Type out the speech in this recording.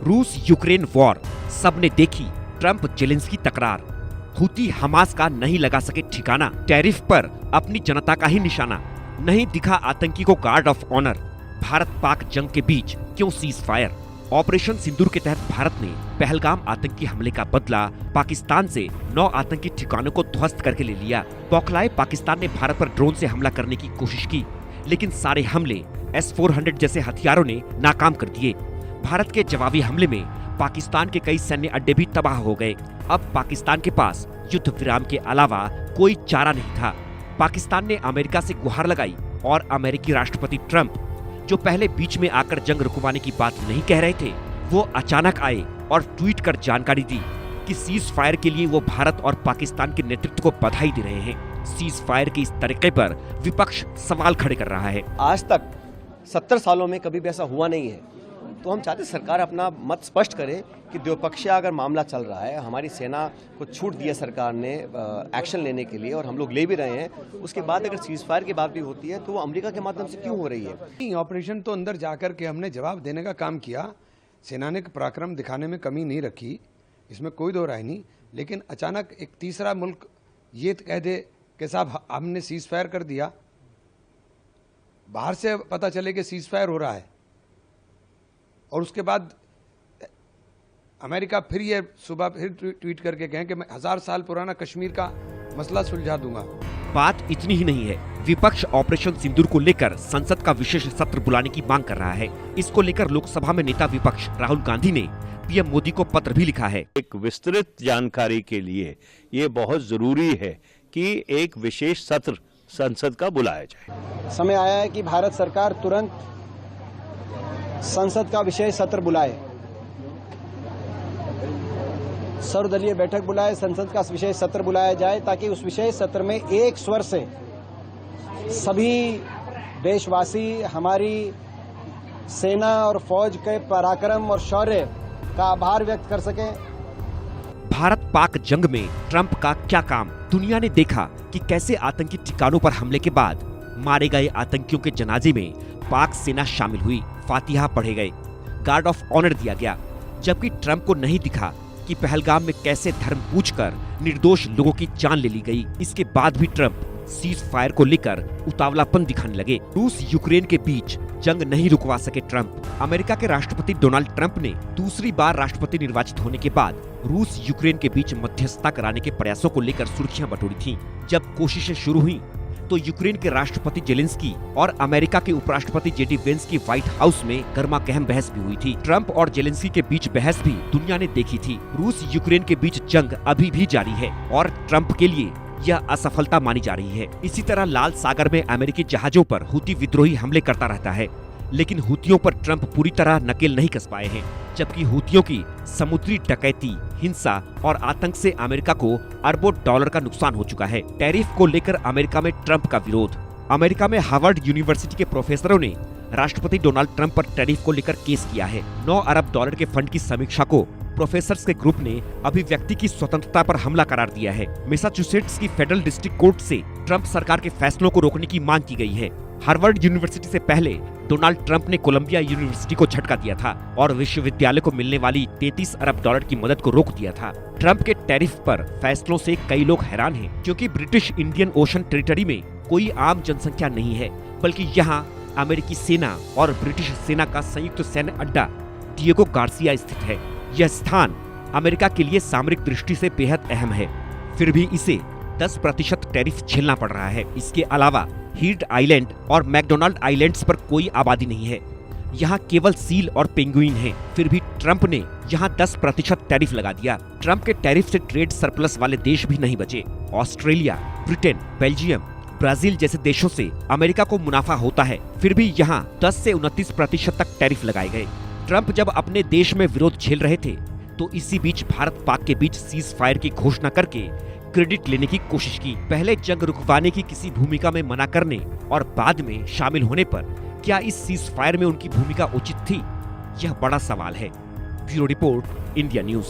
रूस Ukraine war, सबने देखी ट्रंप जेलेंस्की तकरार, हुती हमास का नहीं लगा सके ठिकाना, टैरिफ पर अपनी जनता का ही निशाना, नहीं दिखा आतंकी को guard of honour, Bharat Pak जंग के बीच क्यों सीज फायर, ऑपरेशन सिंदूर के तहत भारत ने पहलगाम आतंकी हमले का बदला, पाकिस्तान से 9 आतंकी ठिकानों को ध्वस्त करके ले लिया। बौखलाए पाकिस्तान ने भारत पर ड्रोन से हमला करने की कोशिश की, लेकिन सारे हमले S-400 जैसे हथियारों ने नाकाम कर दिए। भारत के जवाबी हमले में पाकिस्तान के कई सैन्य अड्डे भी तबाह हो गए। अब पाकिस्तान के पास युद्ध विराम के अलावा कोई चारा नहीं था। पाकिस्तान ने अमेरिका से गुहार लगाई और अमेरिकी राष्ट्रपति ट्रंप, जो पहले बीच में आकर जंग रुकवाने की बात नहीं कह रहे थे, वो अचानक आए और ट्वीट कर जानकारी दी कि सीज फायर के लिए वो भारत और पाकिस्तान के नेतृत्व को बधाई दे रहे हैं। सीज फायर के इस तरीके पर विपक्ष सवाल खड़े कर रहा है। आज तक 70 सालों में कभी भी ऐसा हुआ नहीं है, तो हम चाहते सरकार अपना मत स्पष्ट करे कि द्विपक्षीय अगर मामला चल रहा है, हमारी सेना को छूट दी है सरकार ने एक्शन लेने के लिए और हम लोग ले भी रहे हैं, उसके बाद अगर सीज फायर की बात भी होती है तो वो अमेरिका के माध्यम से क्यों हो रही है? ऑपरेशन तो अंदर जाकर के हमने जवाब देने का काम किया, सेना ने पराक्रम दिखाने में कमी नहीं रखी, इसमें कोई दो राय नहीं। लेकिन अचानक एक तीसरा मुल्क ये कह दे कि साहब हमने सीज फायर कर दिया, बाहर से पता चले कि सीज फायर हो रहा है और उसके बाद अमेरिका फिर ये सुबह फिर ट्वीट करके कहें कि मैं 1000 साल पुराना कश्मीर का मसला सुलझा दूंगा। बात इतनी ही नहीं है, विपक्ष ऑपरेशन सिंदूर को लेकर संसद का विशेष सत्र बुलाने की मांग कर रहा है। इसको लेकर लोकसभा में नेता विपक्ष राहुल गांधी ने पीएम मोदी को पत्र भी लिखा है। एक विस्तृत जानकारी के लिए ये बहुत जरूरी है कि एक विशेष सत्र संसद का बुलाया जाए। समय आया है कि भारत सरकार तुरंत संसद का विशेष सत्र बुलाए, सर्वदलीय बैठक बुलाए, संसद का विशेष सत्र बुलाया जाए ताकि उस विशेष सत्र में एक स्वर से सभी देशवासी हमारी सेना और फौज के पराक्रम और शौर्य का आभार व्यक्त कर सकें। भारत पाक जंग में ट्रंप का क्या काम? दुनिया ने देखा कि कैसे आतंकी ठिकानों पर हमले के बाद मारे गए आतंकियों के जनाजे में पाक सेना शामिल हुई, फातिहा पढ़े गए, गार्ड ऑफ ऑनर दिया गया, जबकि ट्रंप को नहीं दिखा कि पहलगाम में कैसे धर्म पूछकर निर्दोष लोगों की जान ले ली गई। इसके बाद भी ट्रंप सीज फायर को लेकर उतावलापन दिखाने लगे। रूस यूक्रेन के बीच जंग नहीं रुकवा सके ट्रंप। अमेरिका के राष्ट्रपति डोनाल्ड ट्रंप ने दूसरी बार राष्ट्रपति निर्वाचित होने के बाद रूस यूक्रेन के बीच मध्यस्थता कराने के प्रयासों को लेकर सुर्खियां बटोरी थीं। जब कोशिशें शुरू हुई तो यूक्रेन के राष्ट्रपति जेलेंस्की और अमेरिका के उपराष्ट्रपति जेडी वेंस की व्हाइट हाउस में गर्मागर्म बहस भी हुई थी। ट्रंप और जेलेंस्की के बीच बहस भी दुनिया ने देखी थी। रूस यूक्रेन के बीच जंग अभी भी जारी है और ट्रंप के लिए यह असफलता मानी जा रही है। इसी तरह लाल सागर में अमेरिकी जहाजों पर हुती विद्रोही हमले करता रहता है, लेकिन हुतियों पर ट्रंप पूरी तरह नकेल नहीं कस पाए हैं, जबकि हुतियों की समुद्री डकैती, हिंसा और आतंक से अमेरिका को अरबों डॉलर का नुकसान हो चुका है। टैरिफ को लेकर अमेरिका में ट्रंप का विरोध। अमेरिका में हार्वर्ड यूनिवर्सिटी के प्रोफेसरों ने राष्ट्रपति डोनाल्ड ट्रंप पर टैरिफ को लेकर केस किया है। 9 अरब डॉलर के फंड की समीक्षा को प्रोफेसर्स के ग्रुप ने अभिव्यक्ति की स्वतंत्रता पर हमला करार दिया है। मैसाचुसेट्स की फेडरल डिस्ट्रिक्ट कोर्ट से ट्रंप सरकार के फैसलों को रोकने की मांग की गई है। हार्वर्ड यूनिवर्सिटी से पहले डोनाल्ड ट्रंप ने कोलंबिया यूनिवर्सिटी को झटका दिया था और विश्वविद्यालय को मिलने वाली 33 अरब डॉलर की मदद को रोक दिया था। ट्रंप के टैरिफ पर फैसलों से कई लोग हैरान हैं, क्योंकि ब्रिटिश इंडियन ओशन टेरिटरी में कोई आम जनसंख्या नहीं है, बल्कि यहाँ अमेरिकी सेना और ब्रिटिश सेना का संयुक्त सैन्य अड्डा डिएगो गार्सिया स्थित है। यह स्थान अमेरिका के लिए सामरिक दृष्टि से बेहद अहम है, फिर भी इसे 10% टैरिफ झेलना पड़ रहा है। इसके अलावा हीर्ड आइलैंड और मैकडोनाल्ड आइलैंड्स पर कोई आबादी नहीं है, यहाँ केवल सील और पेंगुइन हैं। फिर भी ट्रंप ने यहाँ 10% टैरिफ लगा दिया। ट्रंप के टैरिफ से ट्रेड सरप्लस वाले देश भी नहीं बचे। ऑस्ट्रेलिया, ब्रिटेन, बेल्जियम, ब्राजील जैसे देशों से अमेरिका को मुनाफा होता है, फिर भी यहाँ 10 से 29% तक टैरिफ लगाए गए। ट्रंप जब अपने देश में विरोध झेल रहे थे तो इसी बीच भारत पाक के बीच सीज फायर की घोषणा करके क्रेडिट लेने की कोशिश की। पहले जंग रुकवाने की किसी भूमिका में मना करने और बाद में शामिल होने पर क्या इस सीज फायर में उनकी भूमिका उचित थी? यह बड़ा सवाल है। Bureau report, India news.